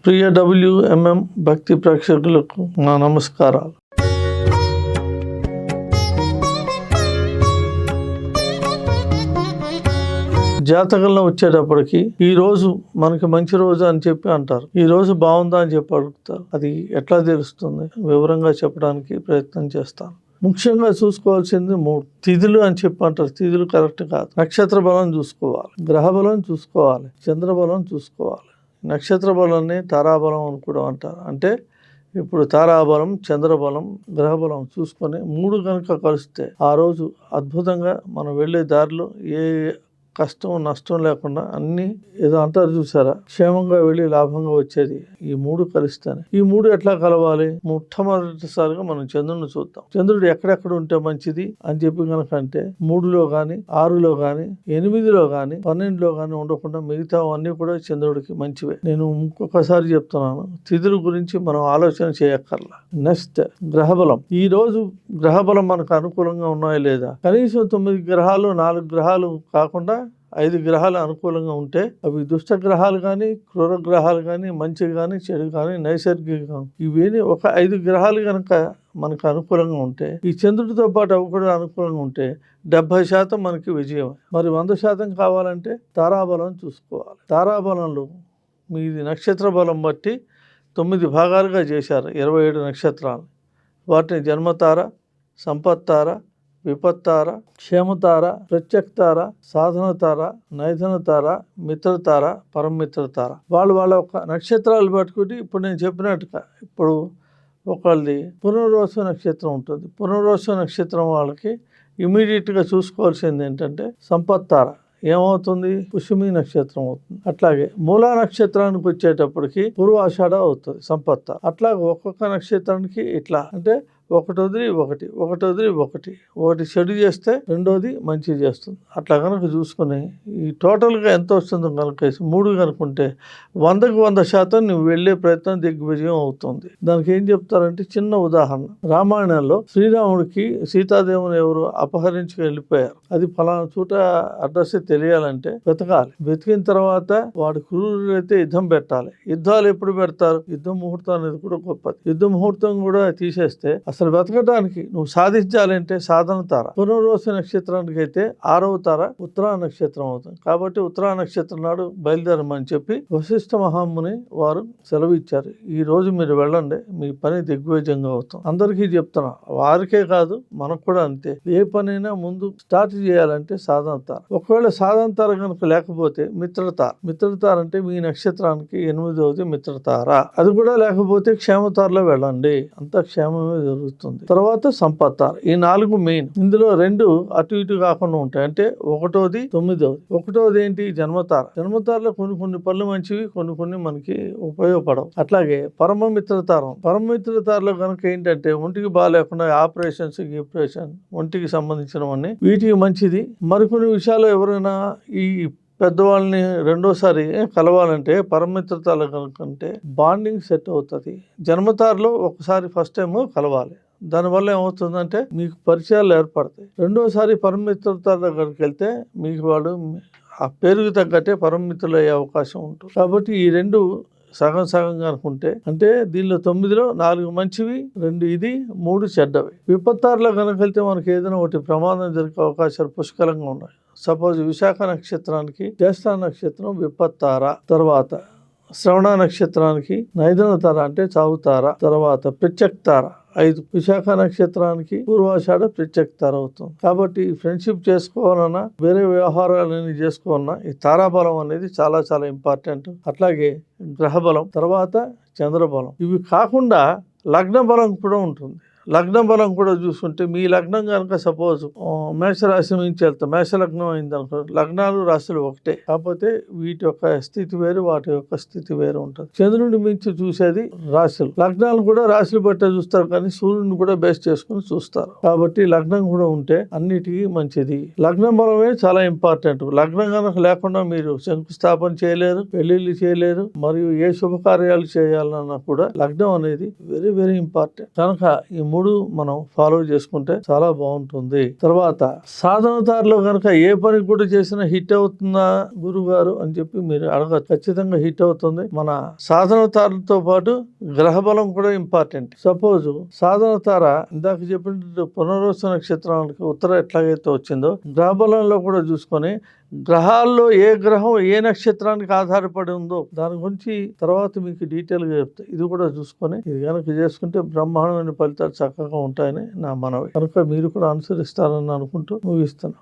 ప్రియ WMM భక్తి ప్రేక్షకులకు నా నమస్కారాలు. జాతకంలో వచ్చేటప్పటికి ఈ రోజు మనకి మంచి రోజు అని చెప్పి అంటారు. ఈ రోజు బాగుందా అని చెప్పి అడుగుతారు. అది ఎట్లా తెలుస్తుంది? వివరంగా చెప్పడానికి ప్రయత్నం చేస్తాను. ముఖ్యంగా చూసుకోవాల్సింది 3 తిథులు అని చెప్పి అంటారు. తిథులు కరెక్ట్ కాదు. నక్షత్ర బలం చూసుకోవాలి, గ్రహ బలం చూసుకోవాలి, చంద్రబలం చూసుకోవాలి. నక్షత్ర బలాన్ని తారాబలం అని కూడా అంటారు. అంటే ఇప్పుడు తారాబలం, చంద్రబలం, గ్రహబలం చూసుకొని 3 కనుక కలిస్తే ఆ రోజు అద్భుతంగా మనం వెళ్ళే దారిలో ఏ కష్టం నష్టం లేకుండా అన్ని ఏదో అంటారు చూసారా, క్షేమంగా వెళ్ళి లాభంగా వచ్చేది ఈ 3 కలిస్తేనే. ఈ 3 ఎట్లా కలవాలి? మొట్టమొదటిసారిగా మనం చంద్రుడిని చూద్దాం. చంద్రుడు ఎక్కడెక్కడ ఉంటే మంచిది అని చెప్పి కనుక అంటే 3లో కానీ 6లో కానీ 8లో కానీ 12లో కానీ ఉండకుండా మిగతా అన్నీ కూడా చంద్రుడికి మంచివే. నేను ఇంకొకసారి చెప్తున్నాను, తిథుల గురించి మనం ఆలోచన చేయక్కర్లా. నెక్స్ట్ గ్రహబలం. ఈ రోజు గ్రహబలం మనకు అనుకూలంగా ఉన్నాయా లేదా? కనీసం 9 గ్రహాలు 4 గ్రహాలు కాకుండా 5 గ్రహాలు అనుకూలంగా ఉంటే అవి దుష్ట గ్రహాలు కానీ, క్రూర గ్రహాలు కానీ, మంచి కానీ, చెడు కానీ, నైసర్గికం ఇవేని ఒక 5 గ్రహాలు కనుక మనకు అనుకూలంగా ఉంటే, ఈ చంద్రుడితో పాటు అవి కూడా అనుకూలంగా ఉంటే 70% మనకి విజయం. మరి 100% కావాలంటే తారాబలం చూసుకోవాలి. తారాబలంలో మీది నక్షత్ర బలం బట్టి 9 భాగాలుగా చేశారు. 27 నక్షత్రాలు. వాటిని జన్మతార, సంపత్తార, విపత్తార, క్షేమతార, ప్రత్యక్తార, సాధనతార, నైధనతార, మిత్రతార, పరమిత్రతార. వాళ్ళ ఒక నక్షత్రాలు పట్టుకుని ఇప్పుడు నేను చెప్పినట్టుగా ఇప్పుడు ఒకళ్ళది పునర్వసు నక్షత్రం ఉంటుంది. పునర్వసు నక్షత్రం వాళ్ళకి ఇమీడియట్గా చూసుకోవాల్సింది ఏంటంటే సంపత్తార. ఏమవుతుంది? పుష్యమి నక్షత్రం అవుతుంది. అట్లాగే మూలా నక్షత్రానికి వచ్చేటప్పటికి పూర్వాషాఢ అవుతుంది సంపత్తార. అట్లాగే ఒక్కొక్క నక్షత్రానికి ఇట్లా అంటే ఒకటి వదిలి ఒకటి చెడు చేస్తే రెండోది మంచి చేస్తుంది. అట్లా కనుక చూసుకుని ఈ టోటల్గా ఎంత వస్తుందో కనుక 3 కనుకుంటే 100కి 100% నువ్వు వెళ్ళే ప్రయత్నం దిగ్విజయం అవుతుంది. దానికి ఏం చెప్తారంటే చిన్న ఉదాహరణ. రామాయణంలో శ్రీరాముడికి సీతాదేవిని ఎవరు అపహరించి వెళ్ళిపోయారు. అది ఫలానా చోట అడ్రస్ తెలియాలంటే వెతకాలి. వెతికిన తర్వాత వాడు క్రూరులైతే యుద్ధం పెట్టాలి. యుద్ధాలు ఎప్పుడు పెడతారు? యుద్ధ ముహూర్తం అనేది కూడా గొప్పది. యుద్ధ ముహూర్తం కూడా తీసేస్తే అసలు వెతకడానికి నువ్వు సాధించాలంటే సాధన తార. పునర్వసు నక్షత్రానికి అయితే 6వ తార ఉత్తరా నక్షత్రం అవుతుంది. కాబట్టి ఉత్తరా నక్షత్రం నాడు బయలుదేరమని చెప్పి వశిష్ఠ మహాముని వారు సెలవు ఇచ్చారు. ఈ రోజు మీరు వెళ్ళండి, మీ పని దిగ్విజయంగా అవుతుంది. అందరికీ చెప్తున్నా, వారికే కాదు మనకు కూడా అంతే. ఏ పనైనా ముందు స్టార్ట్ చేయాలంటే సాధన తార. ఒకవేళ సాధన తార కనుక లేకపోతే మిత్రతార. మిత్రతార అంటే మీ నక్షత్రానికి 8వది మిత్రతార. అది కూడా లేకపోతే క్షేమతారలో వెళ్ళండి, అంతా క్షేమమే జరుగుతుంది. తర్వాత సంపత్తార. ఈ 4 మెయిన్. ఇందులో 2 అటు ఇటు కాకుండా ఉంటాయి. అంటే 1వది 9వది. 1వది ఏంటి? జన్మతార. జన్మతారలో కొన్ని పనులు మంచివి, కొన్ని మనకి ఉపయోగపడవు. అట్లాగే పరమమిత్రతారం. పరమమిత్రతారలో కనుక ఏంటంటే ఒంటికి బాగాలేకుండా ఆపరేషన్స్ ఒంటికి సంబంధించినవన్నీ వీటికి మంచిది. మరికొన్ని విషయాలు ఎవరైనా ఈ పెద్దవాళ్ళని రెండోసారి కలవాలంటే పరమిత్రతాలో కనుకంటే బాండింగ్ సెట్ అవుతుంది. జన్మతారలో ఒకసారి ఫస్ట్ టైం కలవాలి. దానివల్ల ఏమవుతుందంటే మీకు పరిచయాలు ఏర్పడతాయి. రెండోసారి పరమిత్రతాల దగ్గరికి వెళ్తే మీకు వాడు ఆ పేరుకు తగ్గట్టే పరమిత్రులు అయ్యే అవకాశం ఉంటుంది. కాబట్టి ఈ 2 సగం అనుకుంటే అంటే దీనిలో 9లో 4 మంచివి, 2 ఇది, 3 చెడ్డవి. విపత్తారులో కనుక వెళ్తే మనకి ఏదైనా ఒకటి ప్రమాదం జరిగే అవకాశాలు పుష్కలంగా ఉన్నాయి. సపోజ్ విశాఖ నక్షత్రానికి జ్యేష్ఠ నక్షత్రం విపత్తార, తర్వాత శ్రవణ నక్షత్రానికి నైదనతార అంటే చావుతార, తర్వాత ప్రత్యక్తార 5. విశాఖ నక్షత్రానికి పూర్వాషాఢ ప్రత్యక్తార అవుతుంది. కాబట్టి ఫ్రెండ్షిప్ చేసుకోవాలన్నా వేరే వ్యవహారాలన్నీ చేసుకోవాలన్నా ఈ తారాబలం అనేది చాలా చాలా ఇంపార్టెంట్. అట్లాగే గ్రహబలం, తర్వాత చంద్రబలం. ఇవి కాకుండా లగ్న బలం కూడా ఉంటుంది. లగ్న బలం కూడా చూసుకుంటే మీ లగ్నం కనుక సపోజ్ మేషరాశి నుంచి వెళ్తాం, మేష లగ్నం అయింది అనుకో, లగ్నాలు రాశులు ఒకటే, కాకపోతే వీటి యొక్క స్థితి వేరు, వాటి యొక్క స్థితి వేరు ఉంటుంది. చంద్రుడిని మించి చూసేది రాశులు. లగ్నాలు కూడా రాశులు బట్టే చూస్తారు, కానీ సూర్యుడిని కూడా బేస్ చేసుకుని చూస్తారు. కాబట్టి లగ్నం కూడా ఉంటే అన్నిటికీ మంచిది. లగ్నం బలమే చాలా ఇంపార్టెంట్. లగ్నం కనుక లేకుండా మీరు శంకుస్థాపన చేయలేరు, పెళ్లిళ్ళు చేయలేరు, మరియు ఏ శుభకార్యాలు చేయాలన్నా కూడా లగ్నం అనేది వెరీ వెరీ ఇంపార్టెంట్. కనుక ఈ మూడు మనం ఫాలో చేసుకుంటే చాలా బాగుంటుంది. తర్వాత సాధనదారులు కనుక ఏ పని కూడా చేసినా హిట్ అవుతుందా గురుగారు అని చెప్పి మీరు అడగచ్చు. ఖచ్చితంగా హిట్ అవుతుంది. మన సాధనదారులతో పాటు గ్రహ బలం కూడా ఇంపార్టెంట్. సపోజ్ సాధనతార ఇందాక చెప్పినట్టు పునర్వసు నక్షత్రానికి ఉత్తర ఎట్లాగైతే వచ్చిందో గ్రహ బలంలో కూడా చూసుకొని గ్రహాల్లో ఏ గ్రహం ఏ నక్షత్రానికి ఆధారపడి ఉందో దాని గురించి తర్వాత మీకు డీటెయిల్గా చెప్తాయి. ఇది కూడా చూసుకొని ఇది కనుక చేసుకుంటే బ్రహ్మాండమైన ఫలితాలు చక్కగా ఉంటాయని నా మనవి. కనుక మీరు కూడా అనుసరిస్తారని అనుకుంటూ ముగిస్తున్నాను.